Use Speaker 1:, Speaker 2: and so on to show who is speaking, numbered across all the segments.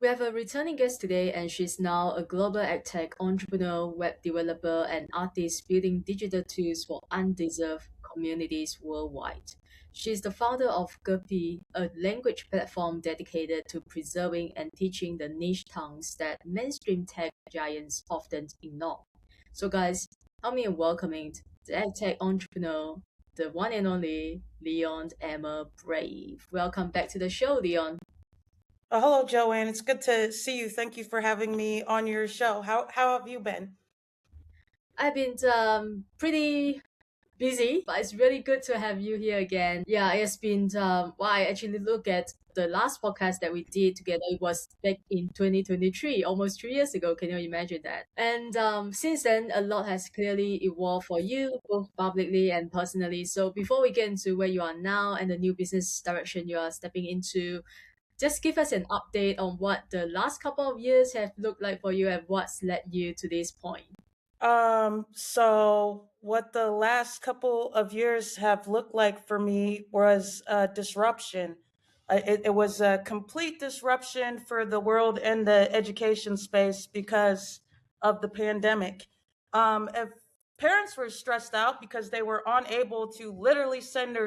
Speaker 1: We have a returning guest today, and she's now a global tech entrepreneur, web developer, and artist building digital tools for undeserved communities worldwide. She's the founder of Gurpi, a language platform dedicated to preserving and teaching the niche tongues that mainstream tech giants often ignore. So, guys, help me in welcoming the tech entrepreneur, the one and only Leon Emma Brave. Welcome back to the show, Leon.
Speaker 2: Hello, Joanne. It's good to see you. Thank you for having me on your show. How have you been?
Speaker 1: I've been pretty busy, but it's really good to have you here again. Yeah, it's been well, I actually look at the last podcast that we did together. It was back in 2023, almost 3 years ago. Can you imagine that? And since then, a lot has clearly evolved for you, both publicly and personally. So before we get into where you are now and the new business direction you are stepping into, just give us an update on what the last couple of years have looked like for you and what's led you to this point.
Speaker 2: So what the last couple of years have looked like for me was disruption. It was a complete disruption for the world and the education space because of the pandemic. If parents were stressed out because they were unable to literally send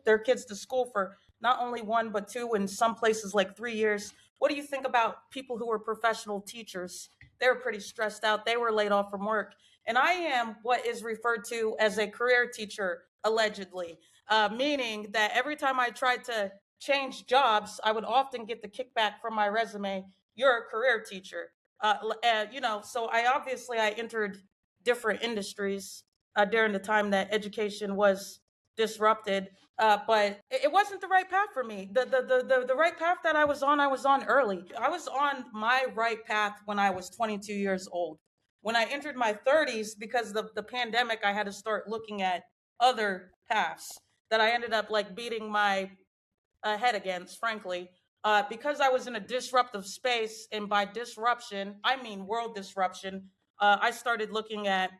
Speaker 2: their kids to school for not only one but two, in some places like 3 years. What do you think about people who were professional teachers? They were pretty stressed out. They were laid off from work. And I am what is referred to as a career teacher, allegedly, meaning that every time I tried to change jobs, I would often get the kickback from my resume, "You're a career teacher." So I entered different industries during the time that education was disrupted. But it wasn't the right path for me. The right path that I was on early. I was on my right path when I was 22 years old. When I entered my 30s, because of the pandemic, I had to start looking at other paths that I ended up like beating my head against, frankly. Because I was in a disruptive space, and by disruption, I mean world disruption, I started looking at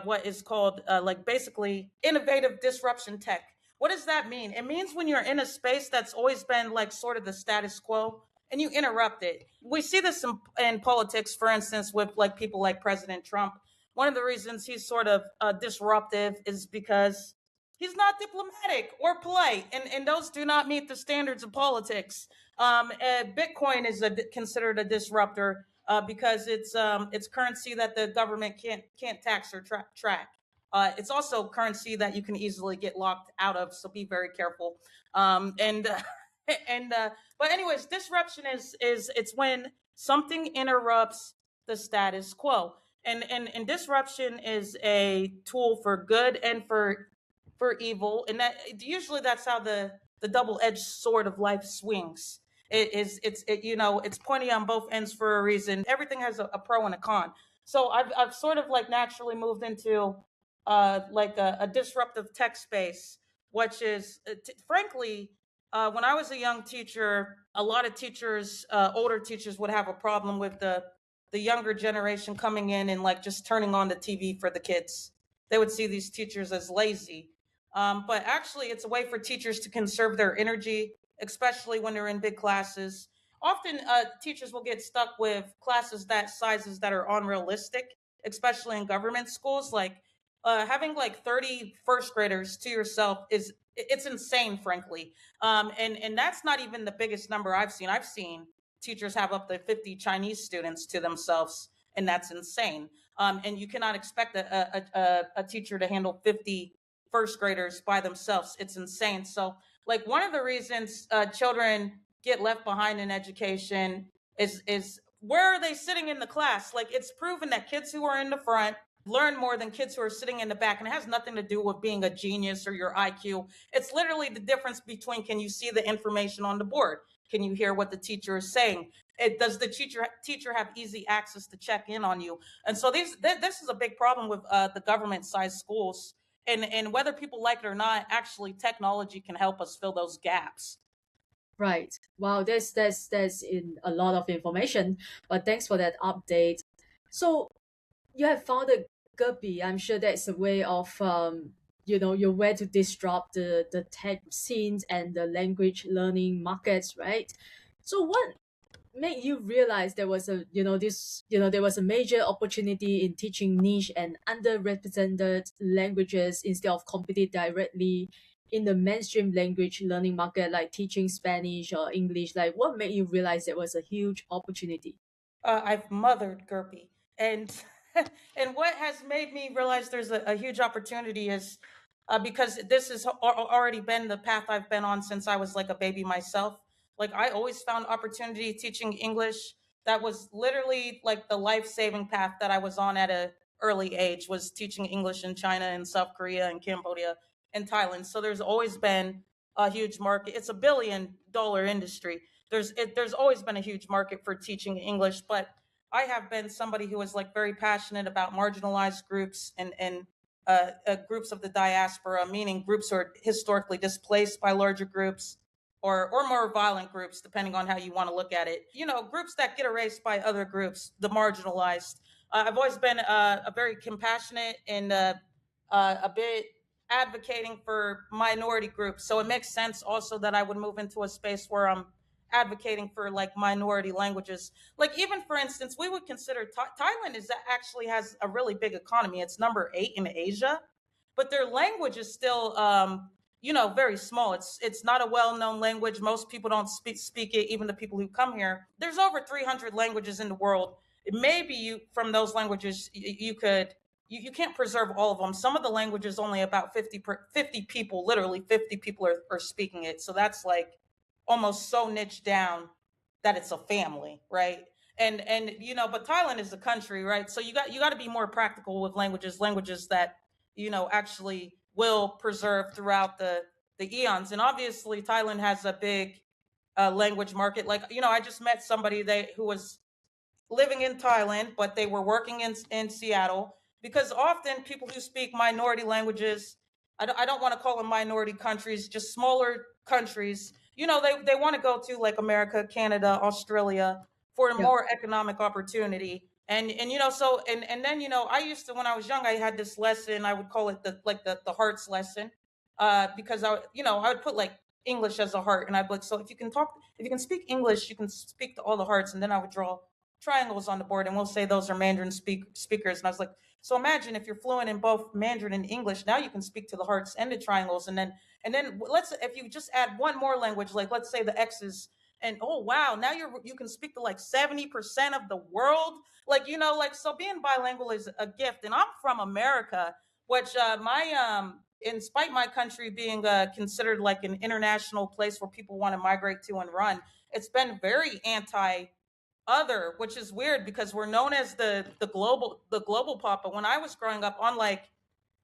Speaker 2: what is called like basically innovative disruption tech. What does that mean? It means when you're in a space that's always been like sort of the status quo and you interrupt it. We see this in politics, for instance, with like people like President Trump. One of the reasons he's sort of disruptive is because he's not diplomatic or polite, and those do not meet the standards of politics. Bitcoin is considered a disruptor because it's currency that the government can't tax or track. It's also currency that you can easily get locked out of, so be very careful. And and But anyways, disruption is it's when something interrupts the status quo. And disruption is a tool for good and for evil, and that usually that's how the double-edged sword of life swings. It's pointy on both ends for a reason. Everything has a pro and a con. So I've sort of like naturally moved into like a disruptive tech space, which is frankly, when I was a young teacher, a lot of teachers, older teachers, would have a problem with the younger generation coming in and like just turning on the TV for the kids. They would see these teachers as lazy. But actually, it's a way for teachers to conserve their energy, especially when they're in big classes. Often, teachers will get stuck with classes that sizes that are unrealistic, especially in government schools. Like having like 30 first graders to yourself it's insane, frankly. And that's not even the biggest number I've seen. I've seen teachers have up to 50 Chinese students to themselves, and that's insane. And you cannot expect a teacher to handle 50 first graders by themselves. It's insane. So, like, one of the reasons children get left behind in education is where are they sitting in the class? Like, it's proven that kids who are in the front learn more than kids who are sitting in the back, and it has nothing to do with being a genius or your IQ. It's literally the difference between, can you see the information on the board? Can you hear what the teacher is saying? Does the teacher have easy access to check in on you? And so this is a big problem with the government sized schools. And whether people like it or not, actually technology can help us fill those gaps.
Speaker 1: Right. Wow, that's in a lot of information, but thanks for that update. So you have found a Gurbi. I'm sure that's a way of your way to disrupt the tech scenes and the language learning markets, right? So made you realize there was a there was a major opportunity in teaching niche and underrepresented languages instead of competing directly in the mainstream language learning market, like teaching Spanish or English? Like, what made you realize there was a huge opportunity?
Speaker 2: I've mothered Gerpy, and and what has made me realize there's a huge opportunity is because this has already been the path I've been on since I was like a baby myself. Like I always found opportunity teaching English. That was literally like the life saving path that I was on at a early age, was teaching English in China and South Korea and Cambodia and Thailand. So there's always been a huge market. It's $1 billion industry. There's always been a huge market for teaching English, but I have been somebody who is like very passionate about marginalized groups and groups of the diaspora, meaning groups who are historically displaced by larger groups, or more violent groups, depending on how you want to look at it. You know, groups that get erased by other groups, the marginalized. I've always been a very compassionate and a bit advocating for minority groups. So it makes sense also that I would move into a space where I'm advocating for like minority languages. Like even for instance, we would consider Thailand is actually has a really big economy. It's number 8 in Asia, but their language is still very small. It's not a well-known language. Most people don't speak it, even the people who come here. There's over 300 languages in the world. Maybe you from those languages you could you can't preserve all of them. Some of the languages only about 50 people, literally 50 people are speaking it. So that's like almost so niche down that it's a family, right? And but Thailand is a country, right? So you got to be more practical with languages that actually will preserve throughout the eons. And obviously Thailand has a big language market. Like I just met somebody who was living in Thailand, but they were working in Seattle, because often people who speak minority languages, I don't want to call them minority countries, just smaller countries, they want to go to like America, Canada, Australia for
Speaker 1: Yeah,
Speaker 2: more economic opportunity. And then I used to, when I was young, I had this lesson. I would call it the hearts lesson, because I would put like English as a heart, and I'd be like, so if you can speak English, you can speak to all the hearts. And then I would draw triangles on the board, and we'll say those are Mandarin speakers. And I was like, so imagine if you're fluent in both Mandarin and English, now you can speak to the hearts and the triangles. And then let's, if you just add one more language, like let's say the X's, and oh wow, now you can speak to like 70% of the world. Like like, so being bilingual is a gift. And I'm from America, which my in spite my country being considered like an international place where people want to migrate to and run, it's been very anti other, which is weird because we're known as the global pop. But when I was growing up, unlike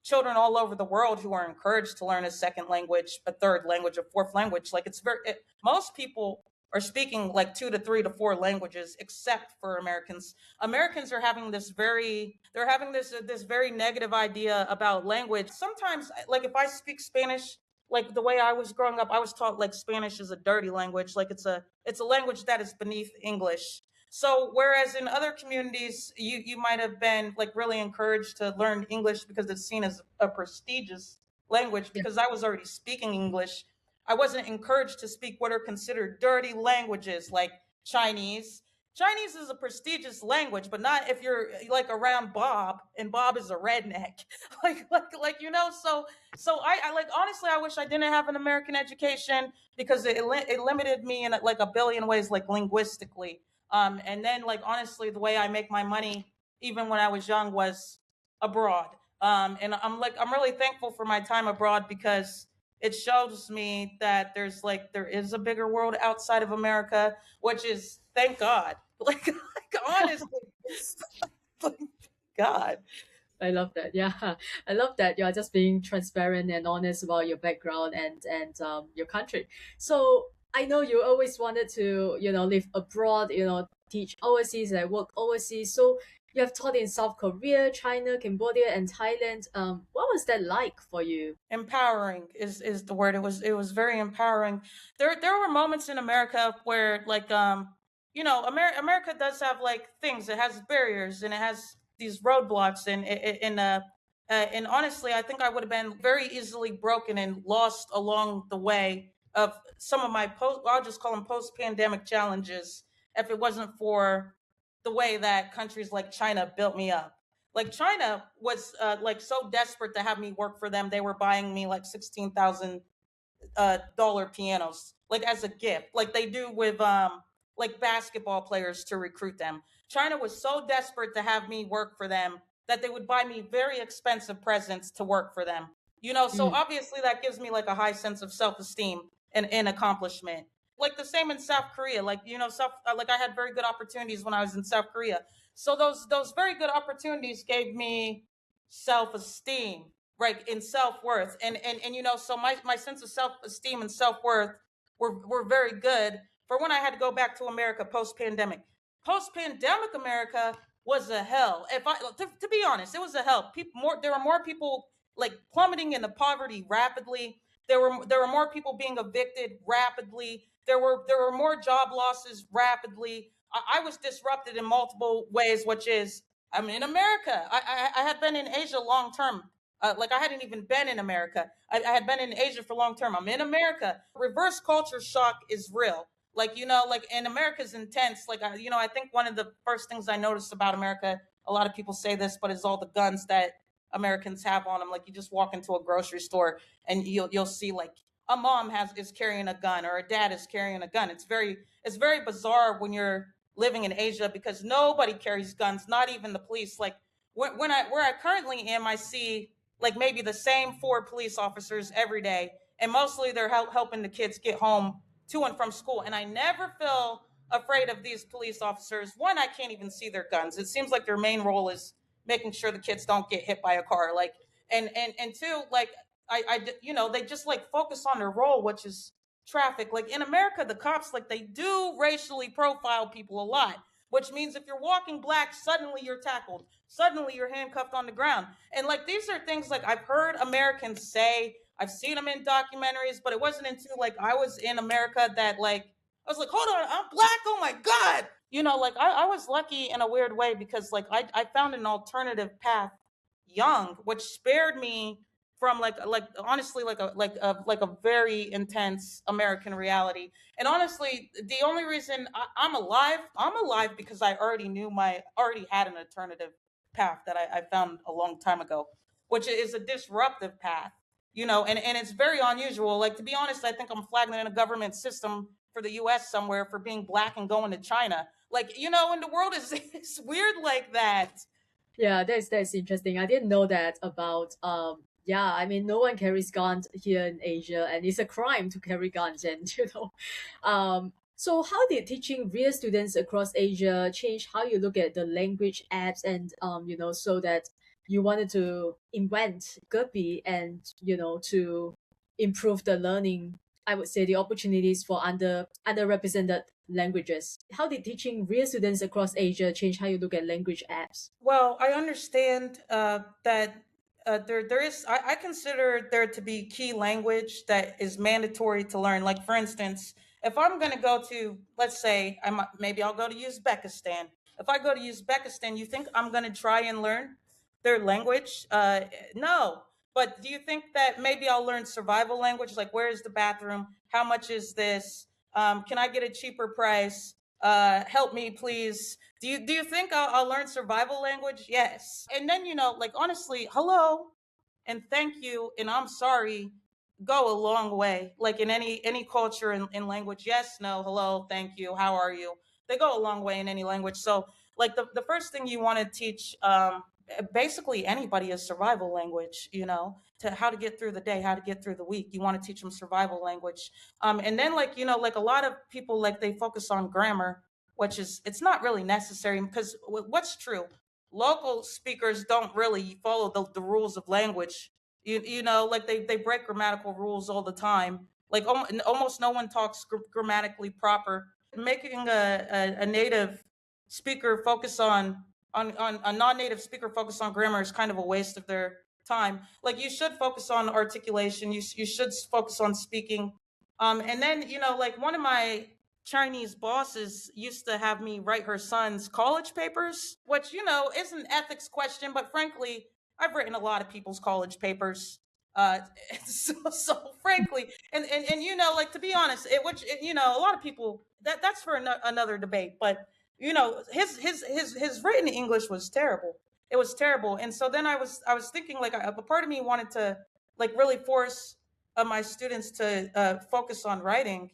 Speaker 2: children all over the world who are encouraged to learn a second language, a third language, a fourth language, like most people are speaking like 2 to 3 to 4 languages, except for Americans. Americans are having this very negative idea about language. Sometimes, like if I speak Spanish, like the way I was growing up, I was taught like Spanish is a dirty language, like it's a language that is beneath English. So whereas in other communities, you might have been like really encouraged to learn English because it's seen as a prestigious language.
Speaker 1: yeah,
Speaker 2: Because I was already speaking English, I wasn't encouraged to speak what are considered dirty languages like Chinese. Chinese is a prestigious language, but not if you're like around Bob, and Bob is a redneck. So I like, honestly, I wish I didn't have an American education, because it limited me in like a billion ways, like linguistically. And then like honestly, the way I make my money, even when I was young, was abroad. And I'm really thankful for my time abroad, because it shows me that there is a bigger world outside of America, which is, thank God. Like honestly, thank God.
Speaker 1: I love that. Yeah, I love that you're just being transparent and honest about your background and your country. So I know you always wanted to live abroad, teach overseas, like work overseas. So you have taught in South Korea, China, Cambodia, and Thailand. What was that like for you?
Speaker 2: Empowering is the word. It was very empowering. There were moments in America where like America does have like things. It has barriers and it has these roadblocks, and honestly, I think I would have been very easily broken and lost along the way of some of my I'll just call them post pandemic challenges. if it wasn't for the way that countries like China built me up. Like China was like so desperate to have me work for them, they were buying me like 16,000 dollar pianos like as a gift, like they do with like basketball players to recruit them. China was so desperate to have me work for them that they would buy me very expensive presents to work for them. So
Speaker 1: Mm,
Speaker 2: obviously that gives me like a high sense of self-esteem and accomplishment. Like the same in South Korea. Like like I had very good opportunities when I was in South Korea. So those very good opportunities gave me self-esteem, right, in self-worth, and so my sense of self-esteem and self-worth were very good for when I had to go back to America post-pandemic. Post-pandemic America was a hell. If I to be honest, it was a hell. There were more people like plummeting into poverty rapidly. There were more people being evicted rapidly. There were more job losses rapidly. I was disrupted in multiple ways, which is I'm in America. I had been in Asia long term. Like I hadn't even been in America. I had been in Asia for long term. I'm in America. Reverse culture shock is real. Like like in America's intense. Like I think one of the first things I noticed about America, a lot of people say this, but is all the guns that Americans have on them. Like you just walk into a grocery store and you'll see like a mom is carrying a gun or a dad is carrying a gun. It's very bizarre when you're living in Asia because nobody carries guns, not even the police. Like where I currently am, I see like maybe the same four police officers every day, and mostly they're helping the kids get home to and from school. And I never feel afraid of these police officers. One, I can't even see their guns. It seems like their main role is making sure the kids don't get hit by a car. Like and two, like they just like focus on their role, which is traffic. Like in America, the cops like they do racially profile people a lot, which means if you're walking black, suddenly you're tackled, suddenly you're handcuffed on the ground. And like these are things like I've heard Americans say, I've seen them in documentaries, but it wasn't until like I was in America that like I was like, hold on, I'm black. Oh my God. Like I was lucky in a weird way because like I found an alternative path young, which spared me from like honestly like a very intense American reality. And honestly, the only reason I'm alive because I already had an alternative path that I found a long time ago, which is a disruptive path. And it's very unusual. Like to be honest, I think I'm flagging in a government system for the US somewhere for being black and going to China. Like, and the world is it's weird like that.
Speaker 1: yeah, that's interesting. I didn't know that about yeah, I mean no one carries guns here in Asia and it's a crime to carry guns and so how did teaching real students across Asia change how you look at the language apps and so that you wanted to invent Guppy and to improve the learning, I would say the opportunities for underrepresented languages. How did teaching real students across Asia change how you look at language apps?
Speaker 2: Well, I understand that there is. I consider there to be key language that is mandatory to learn. Like for instance, if I'm going to go to, let's say, maybe I'll go to Uzbekistan. If I go to Uzbekistan, you think I'm going to try and learn their language? No. But do you think that maybe I'll learn survival language, like where is the bathroom? How much is this? Can I get a cheaper price? Help me, please. Do you think I'll learn survival language? Yes. And then like honestly, hello and thank you and I'm sorry go a long way. Like in any culture in language, yes, no, hello, thank you, how are you? They go a long way in any language. So like the first thing you want to teach basically anybody is survival language. To how to get through the day, how to get through the week. You want to teach them survival language. And then like like a lot of people like they focus on grammar, which is it's not really necessary because what's true, local speakers don't really follow the rules of language. Like they break grammatical rules all the time. Like almost no one talks grammatically proper. Making a native speaker focus on a non-native speaker focus on grammar is kind of a waste of their time. Like you should focus on articulation. You should focus on speaking. And then like one of my Chinese bosses used to have me write her son's college papers, which is an ethics question, but frankly, I've written a lot of people's college papers. So frankly, and like to be honest, a lot of people that's for another debate. But his written English was terrible. It was terrible. And so then I was thinking, like, a part of me wanted to, like, really force my students to focus on writing.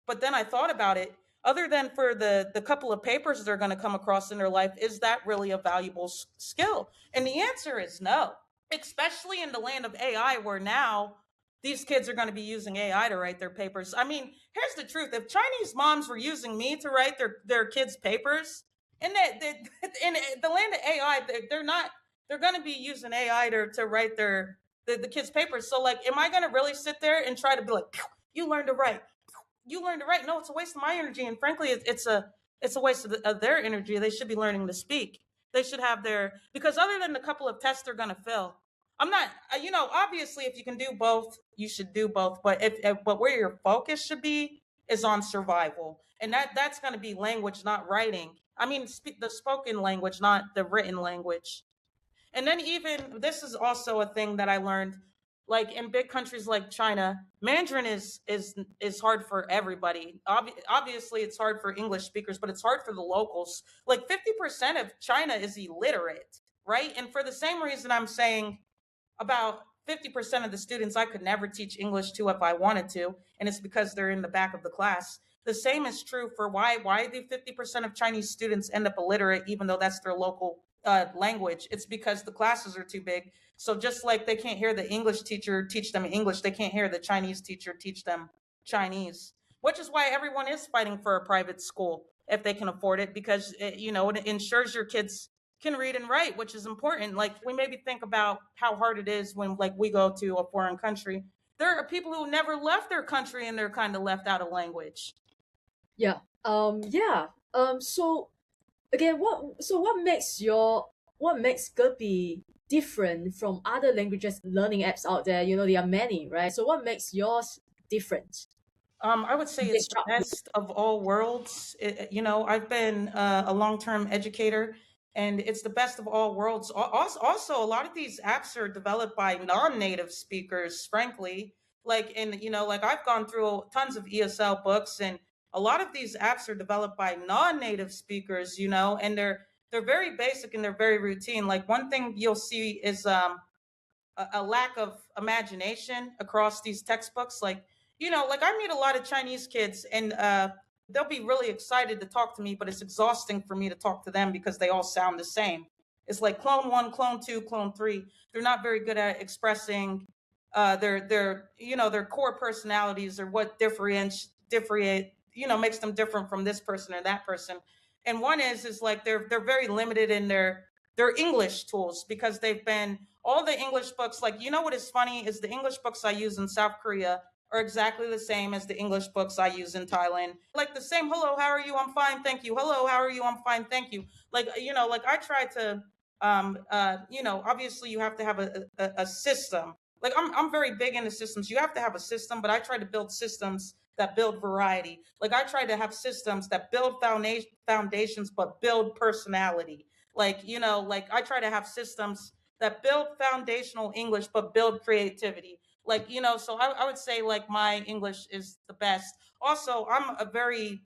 Speaker 2: But then I thought about it. Other than for the couple of papers they're going to come across in their life, is that really a valuable skill? And the answer is no, especially in the land of AI, where now these kids are going to be using AI to write their papers. I mean, here's the truth: if Chinese moms were using me to write their kids' papers, in in the land of AI, they're not. They're going to be using AI to write the kids' papers. So, like, am I going to really sit there and try to be like, you learn to write? You learn to write? No, it's a waste of my energy, and frankly, it's a waste of their energy. They should be learning to speak. They should have their, because other than the couple of tests they're going to fill, I'm not, obviously, if you can do both, you should do both. But but where your focus should be is on survival, and that's going to be language, not writing. I mean, the spoken language, not the written language. And then, even this is also a thing that I learned, like in big countries like China, Mandarin is hard for everybody. Obviously, it's hard for English speakers, but it's hard for the locals. Like 50% of China is illiterate, right? And for the same reason I'm saying about 50% of the students I could never teach English to if I wanted to, and it's because they're in the back of the class. The same is true for why do 50% of Chinese students end up illiterate, even though that's their local language. It's because the classes are too big. So just like they can't hear the English teacher teach them English, they can't hear the Chinese teacher teach them Chinese, which is why everyone is fighting for a private school if they can afford it, because it ensures your kids can read and write, which is important. Like, we maybe think about how hard it is when, like, we go to a foreign country. There are people who never left their country and they're kind of left out of language.
Speaker 1: Yeah. Yeah. So again, what makes Gerbi different from other languages learning apps out there? There are many, right? So what makes yours different?
Speaker 2: I would say it's the best of all worlds. I've been a long-term educator, and it's the best of all worlds. Also, a lot of these apps are developed by non-native speakers, frankly. Like, like, I've gone through tons of ESL books, and a lot of these apps are developed by non-native speakers, and they're very basic and they're very routine. Like, one thing you'll see is a lack of imagination across these textbooks. Like, like, I meet a lot of Chinese kids, and they'll be really excited to talk to me, but it's exhausting for me to talk to them because they all sound the same. It's like clone one, clone two, clone three. They're not very good at expressing their core personalities, or what differentiate makes them different from this person or that person. And one is like they're very limited in their English tools, because they've been, all the English books, like, what is funny is the English books I use in South Korea are exactly the same as the English books I use in Thailand. Like, the same, hello, how are you? I'm fine, thank you. Hello, how are you? I'm fine, thank you. Like, like, I try to, obviously you have to have a system. Like, I'm very big into systems. You have to have a system, but I try to build systems that build variety. Like, I try to have systems that build foundations, but build personality. Like, like, I try to have systems that build foundational English but build creativity. Like, so I would say, like, my English is the best. Also, I'm a very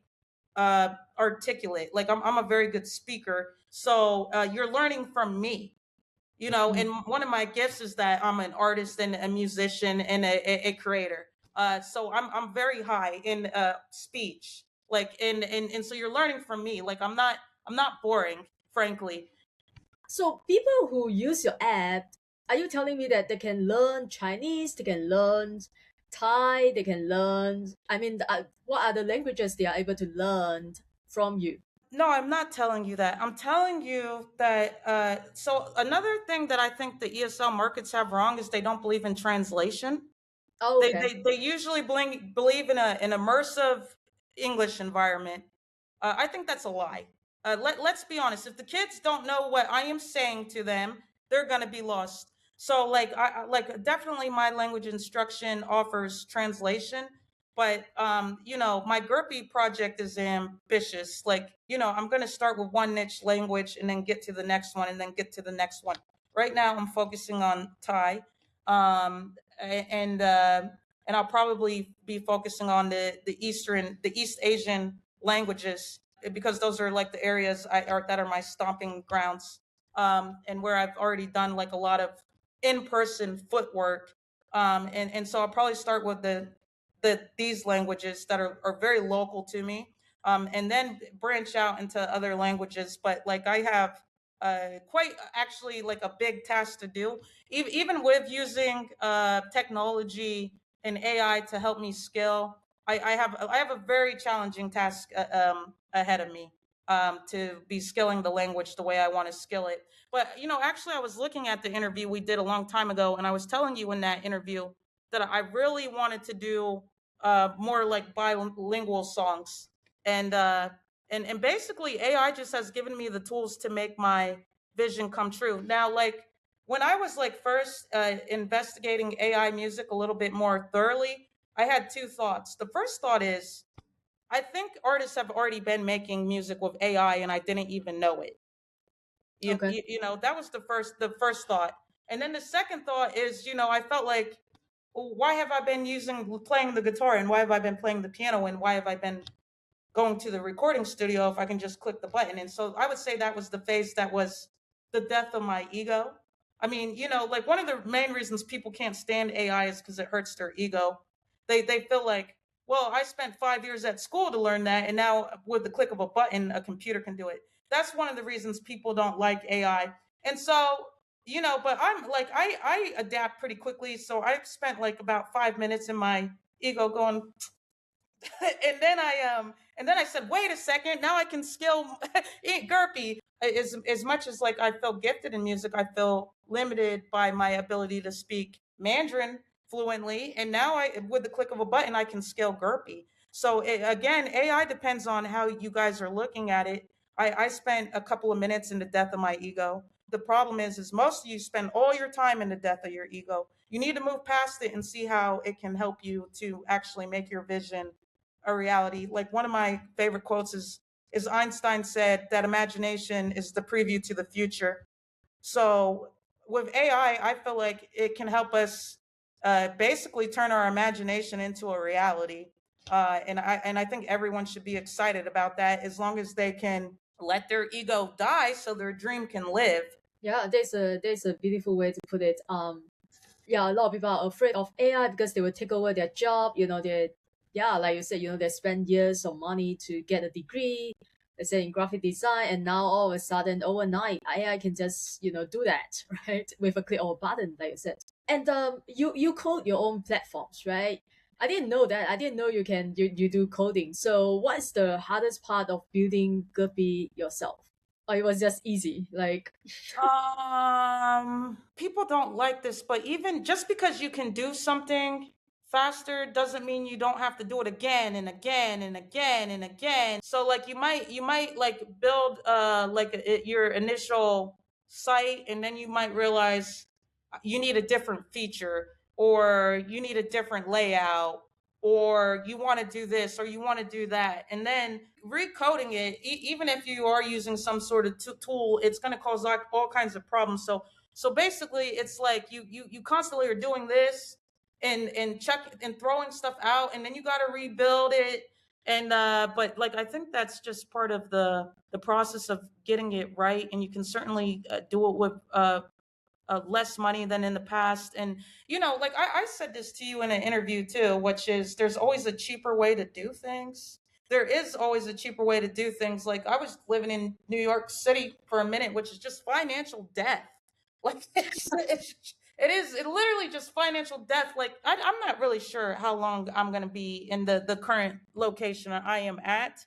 Speaker 2: articulate. Like, I'm a very good speaker. So you're learning from me. And one of my gifts is that I'm an artist and a musician and a creator. So I'm very high in speech. Like, and so you're learning from me. Like, I'm not boring, frankly.
Speaker 1: So people who use your app, are you telling me that they can learn Chinese, they can learn Thai, they can learn, I mean, what are the languages they are able to learn from you?
Speaker 2: No, I'm not telling you that. I'm telling you that. So another thing that I think the ESL markets have wrong is they don't believe in translation.
Speaker 1: Oh,
Speaker 2: They
Speaker 1: okay.
Speaker 2: they, they usually believe in an immersive English environment. I think that's a lie. Let's be honest. If the kids don't know what I am saying to them, they're gonna be lost. So, like, like, definitely my language instruction offers translation, but my Gerpy project is ambitious. Like, I'm gonna start with one niche language and then get to the next one and then get to the next one. Right now, I'm focusing on Thai, and I'll probably be focusing on the East Asian languages because those are like the areas that are my stomping grounds, and where I've already done like a lot of in-person footwork. And so I'll probably start with these languages that are very local to me, and then branch out into other languages. But like I have quite actually like a big task to do, even with using technology and AI to help me scale. I have a very challenging task ahead of me, to be skilling the language the way I want to skill it. But actually, I was looking at the interview we did a long time ago, and I was telling you in that interview that I really wanted to do more like bilingual songs, and and basically AI just has given me the tools to make my vision come true. Now, like when I was like first investigating AI music a little bit more thoroughly, I had two thoughts. The first thought is I think artists have already been making music with AI and I didn't even know it.
Speaker 1: Okay.
Speaker 2: That was the first thought. And then the second thought is, I felt like, well, why have I been using playing the guitar, and why have I been playing the piano, and why have I been going to the recording studio if I can just click the button? And so I would say that was the phase that was the death of my ego. I mean, like one of the main reasons people can't stand AI is because it hurts their ego. They feel like, well, I spent 5 years at school to learn that, and now with the click of a button, a computer can do it. That's one of the reasons people don't like AI. And so, but I'm like, I adapt pretty quickly. So I spent like about 5 minutes in my ego going, and then I said, wait a second, now I can skill eat Gurpy. As much as like I feel gifted in music, I feel limited by my ability to speak Mandarin fluently. And now with the click of a button, I can scale Gurpy. So again, AI depends on how you guys are looking at it. I spent a couple of minutes in the death of my ego. The problem is most of you spend all your time in the death of your ego. You need to move past it and see how it can help you to actually make your vision a reality. Like one of my favorite quotes is Einstein said that imagination is the preview to the future. So with AI, I feel like it can help us basically turn our imagination into a reality. And I think everyone should be excited about that as long as they can let their ego die so their dream can live.
Speaker 1: Yeah, there's a beautiful way to put it. Yeah, a lot of people are afraid of AI because they will take over their job. They, yeah, like you said, they spend years of money to get a degree, let's say in graphic design, and now all of a sudden, overnight, AI can just do that, right, with a click of a button, like you said. And you code your own platforms, right? I didn't know that. I didn't know you do coding. So what's the hardest part of building Guppy yourself? Or it was just easy, like
Speaker 2: People don't like this, but even just because you can do something faster doesn't mean you don't have to do it again and again and again and again. So like you might like build like your initial site, and then you might realize you need a different feature, or you need a different layout, or you want to do this or you want to do that, and then recoding it, even if you are using some sort of tool, it's going to cause like all kinds of problems. So basically it's like you constantly are doing this and check and throwing stuff out, and then you got to rebuild it. And but like I think that's just part of the process of getting it right, and you can certainly do it with less money than in the past. And like I said this to you in an interview too, which is there's always a cheaper way to do things. There is always a cheaper way to do things. Like I was living in New York City for a minute, which is just financial death. Like it literally just financial death. Like I'm not really sure how long I'm going to be in the current location I am at,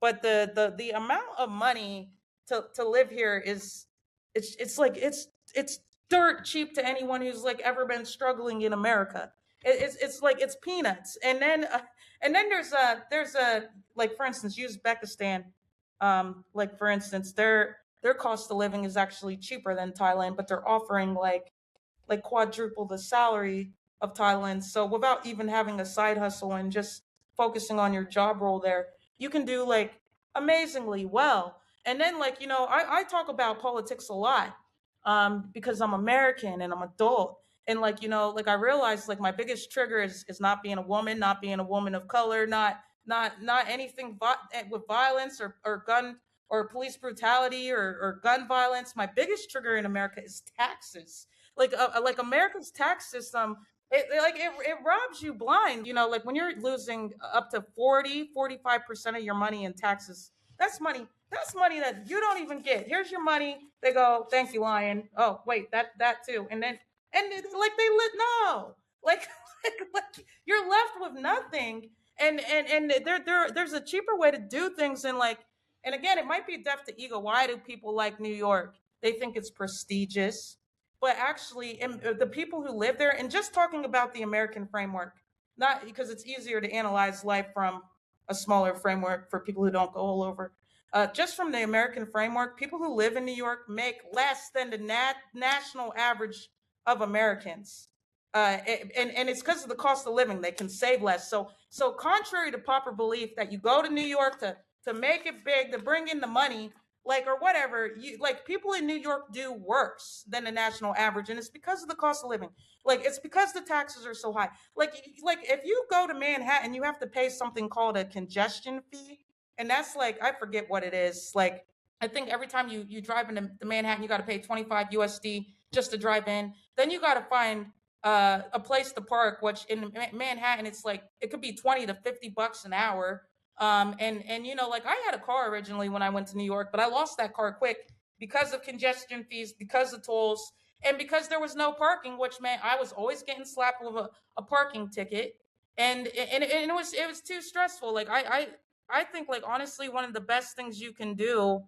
Speaker 2: but the amount of money to live here is it's like it's dirt cheap to anyone who's like ever been struggling in America. It's like it's peanuts. And then there's a like for instance Uzbekistan, like for instance their cost of living is actually cheaper than Thailand, but they're offering like quadruple the salary of Thailand. So without even having a side hustle and just focusing on your job role there, you can do like amazingly well. And then like, I talk about politics a lot, because I'm American and I'm adult. And like, like I realized like my biggest trigger is not being a woman, not being a woman of color, not anything with violence or gun or police brutality or gun violence. My biggest trigger in America is taxes. Like America's tax system, it robs you blind. Like when you're losing up to 40, 45% of your money in taxes, that's money. That's money that you don't even get. Here's your money. They go, thank you, Lion. Oh, wait, that too. Like they lit no. Like, like you're left with nothing. And there's a cheaper way to do things, and again, it might be deaf to ego. Why do people like New York? They think it's prestigious, but actually, the people who live there, and just talking about the American framework, not because it's easier to analyze life from a smaller framework for people who don't go all over. Just from the American framework, people who live in New York make less than the national average of Americans. And it's because of the cost of living. They can save less. So contrary to popular belief that you go to New York to make it big, to bring in the money, like or whatever, people in New York do worse than the national average, and it's because of the cost of living. Like it's because the taxes are so high. Like if you go to Manhattan, you have to pay something called a congestion fee, and that's like I forget what it is. Like I think every time you drive into the Manhattan, you got to pay 25 USD just to drive in. Then you got to find a place to park, which in Manhattan, it's like it could be 20 to 50 bucks an hour. And like I had a car originally when I went to New York, but I lost that car quick because of congestion fees, because of tolls, and because there was no parking, which meant I was always getting slapped with a parking ticket, and it was too stressful. Like I think like honestly, one of the best things you can do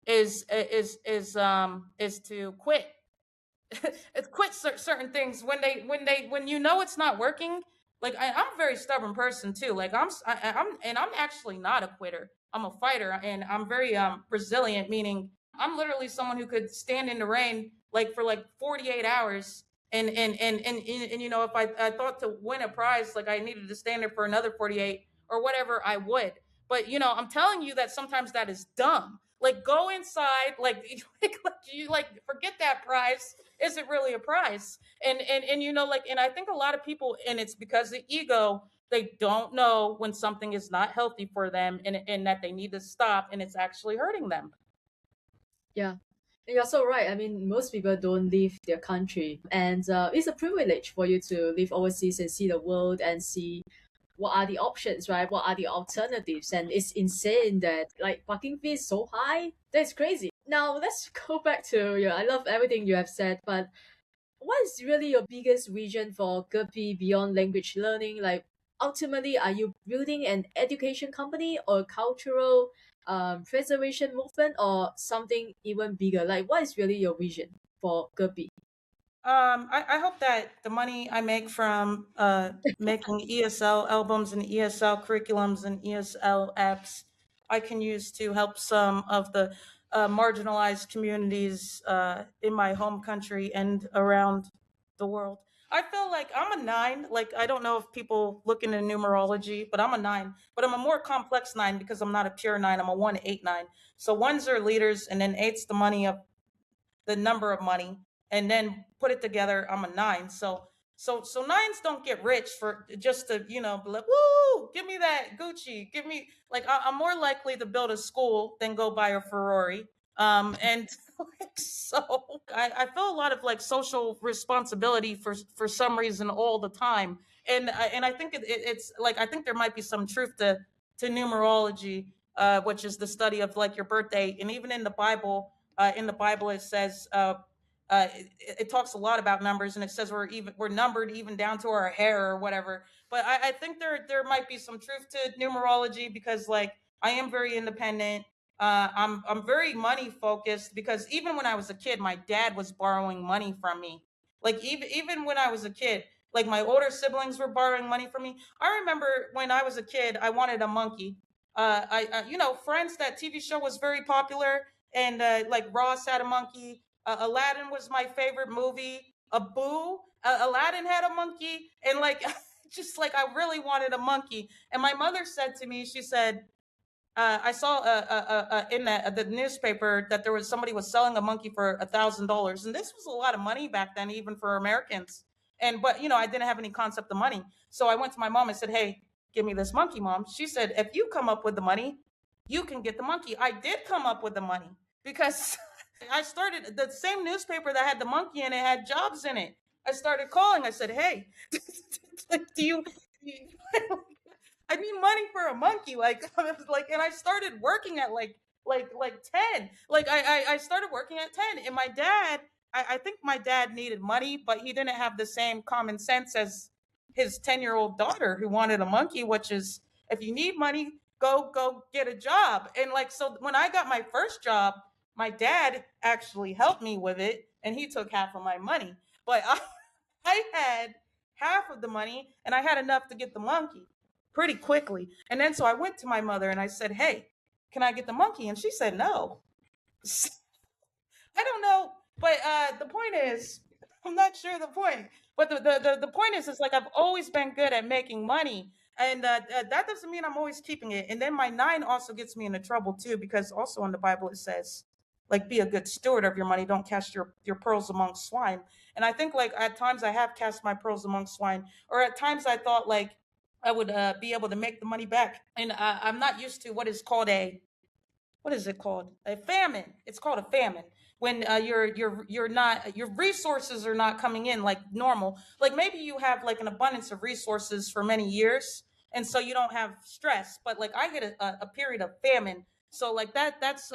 Speaker 2: is to quit. It's quit certain things when you know it's not working. Like I'm a very stubborn person too. Like I'm actually not a quitter. I'm a fighter, and I'm very resilient. Meaning I'm literally someone who could stand in the rain like for like 48 hours. And if I thought to win a prize, like I needed to stand there for another 48 or whatever, I would. But I'm telling you that sometimes that is dumb. Like go inside, like you like forget that prize. Is it really a prize? And I think a lot of people, and it's because of ego, they don't know when something is not healthy for them, and that they need to stop, and it's actually hurting them.
Speaker 1: Yeah. You're so right. I mean, most people don't leave their country, and it's a privilege for you to live overseas and see the world and see what are the options, right? What are the alternatives? And it's insane that like parking fee is so high. That's crazy. Now let's go back to I love everything you have said, but what is really your biggest vision for Guppy beyond language learning? Like, ultimately, are you building an education company or cultural preservation movement or something even bigger? Like, what is really your vision for Guppy?
Speaker 2: I hope that the money I make from making ESL albums and ESL curriculums and ESL apps, I can use to help some of the marginalized communities in my home country and around the world. I feel like I'm a nine. Like, I don't know if people look into numerology, but I'm a nine. But I'm a more complex nine because I'm not a pure nine. I'm a 1, 8, 9. So ones are leaders, and then eight's the money of the number of money, and then put it together, I'm a nine. So nines don't get rich for just to be like, woo, give me that Gucci, give me like I'm more likely to build a school than go buy a Ferrari. And so I feel a lot of like social responsibility for some reason all the time, and I think it's like I think there might be some truth to numerology, which is the study of like your birthday, and even in the Bible, it says it talks a lot about numbers, and it says we're numbered even down to our hair or whatever. But I think there might be some truth to numerology because like I am very independent. I'm very money focused because even when I was a kid, my dad was borrowing money from me. Like even when I was a kid, like my older siblings were borrowing money from me. I remember when I was a kid, I wanted a monkey. Friends, that TV show was very popular, and like Ross had a monkey. Aladdin was my favorite movie. Abu, Aladdin had a monkey, and like just like I really wanted a monkey. And my mother said to me, she said, I saw in the newspaper that there was somebody was selling a monkey for $1,000, and this was a lot of money back then, even for Americans. And but I didn't have any concept of money, so I went to my mom and said, "Hey, give me this monkey, Mom. She said, if you come up with the money, you can get the monkey. I did come up with the money because I started the same newspaper that had the monkey in it had jobs in it. I started calling. I said, hey, do you I need money for a monkey. Like I was like, and I started working at like 10. Like I started working at 10. And my dad, I think my dad needed money, but he didn't have the same common sense as his 10-year-old daughter who wanted a monkey, which is if you need money, go get a job. And like so when I got my first job, my dad actually helped me with it and he took half of my money. But I had half of the money and I had enough to get the monkey pretty quickly. And then so I went to my mother and I said, hey, can I get the monkey? And she said, no. I don't know. But the point is, I'm not sure the point. But the point is, it's like I've always been good at making money. And that doesn't mean I'm always keeping it. And then my 9 also gets me into trouble too, because also in the Bible it says, like, be a good steward of your money. Don't cast your pearls among swine. And I think like at times I have cast my pearls among swine, or at times I thought like I would be able to make the money back. And I'm not used to what is called a what is it called? A famine. It's called a famine when you're not your resources are not coming in like normal. Like maybe you have like an abundance of resources for many years, and so you don't have stress. But like I hit a period of famine, so like that's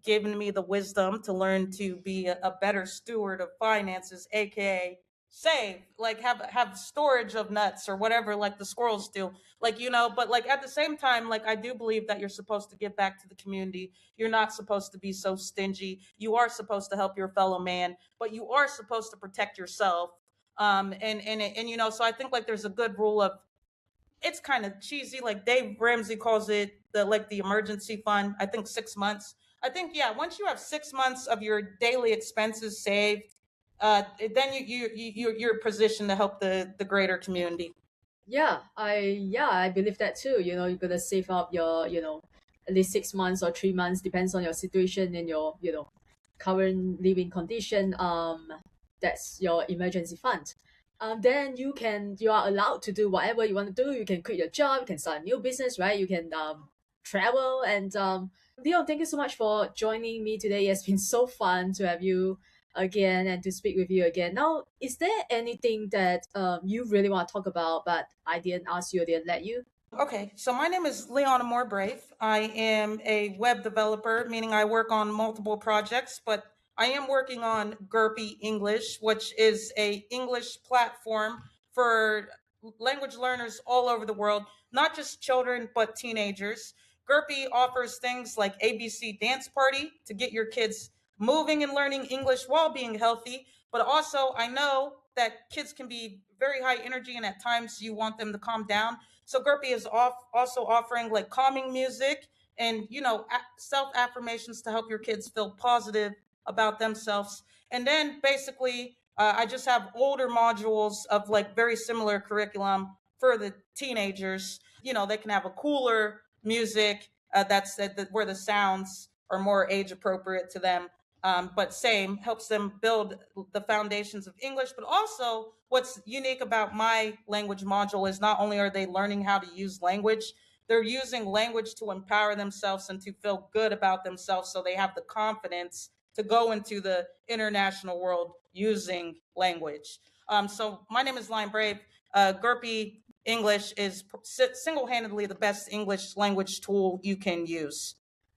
Speaker 2: given me the wisdom to learn to be a better steward of finances, aka save, like have storage of nuts or whatever, like the squirrels do, like but like at the same time, like I do believe that you're supposed to give back to the community. You're not supposed to be so stingy. You are supposed to help your fellow man, but you are supposed to protect yourself. And so I think like there's a good rule of, it's kind of cheesy, like Dave Ramsey calls it the emergency fund. I think 6 months. I think yeah, once you have 6 months of your daily expenses saved, then you're positioned to help the greater community.
Speaker 1: Yeah, I believe that too. You gotta save up your, at least 6 months or 3 months, depends on your situation and your, current living condition. That's your emergency fund. Then you are allowed to do whatever you want to do. You can quit your job, you can start a new business, right? You can travel and Leon, thank you so much for joining me today. It's been so fun to have you again and to speak with you again. Now, is there anything that you really want to talk about, but I didn't ask you, I didn't let you?
Speaker 2: Okay, so my name is Lyon Brave. I am a web developer, meaning I work on multiple projects, but I am working on Gerpy English, which is a English platform for language learners all over the world, not just children, but teenagers. Gerpy offers things like ABC Dance Party to get your kids moving and learning English while being healthy. But also, I know that kids can be very high energy and at times you want them to calm down. So Gerpy is also offering like calming music and self affirmations to help your kids feel positive about themselves. And then basically, I just have older modules of like very similar curriculum for the teenagers. They can have a cooler music where the sounds are more age appropriate to them. But same helps them build the foundations of English. But also, what's unique about my language module is not only are they learning how to use language, they're using language to empower themselves and to feel good about themselves so they have the confidence to go into the international world using language. So my name is Lyon Brave. Gerpy English is single handedly the best English language tool you can use.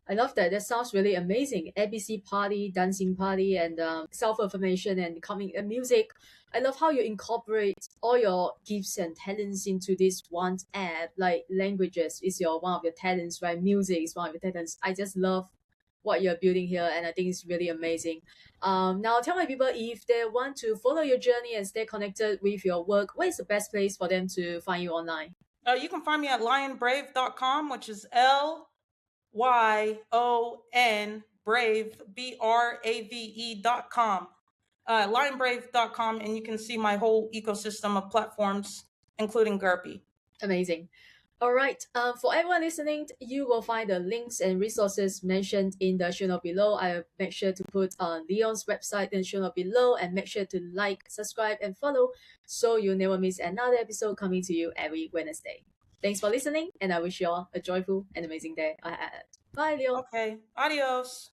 Speaker 1: I love that. That sounds really amazing. ABC party, dancing party, and self affirmation and coming music. I love how you incorporate all your gifts and talents into this one app. Like languages is your one of your talents, right? Music is one of your talents. I just love what you're building here, and I think it's really amazing. Now tell my people, if they want to follow your journey and stay connected with your work, what is the best place for them to find you online?
Speaker 2: You can find me at lyonbrave.com, which is Lyon Brave, BRAVE.com. Lyonbrave.com, and you can see my whole ecosystem of platforms, including Gerpy.
Speaker 1: Amazing. All right. For everyone listening, you will find the links and resources mentioned in the show note below. I'll make sure to put Leon's website in the show note below, and make sure to like, subscribe, and follow so you never miss another episode coming to you every Wednesday. Thanks for listening, and I wish you all a joyful and amazing day ahead. Bye, Leo.
Speaker 2: Okay. Adios.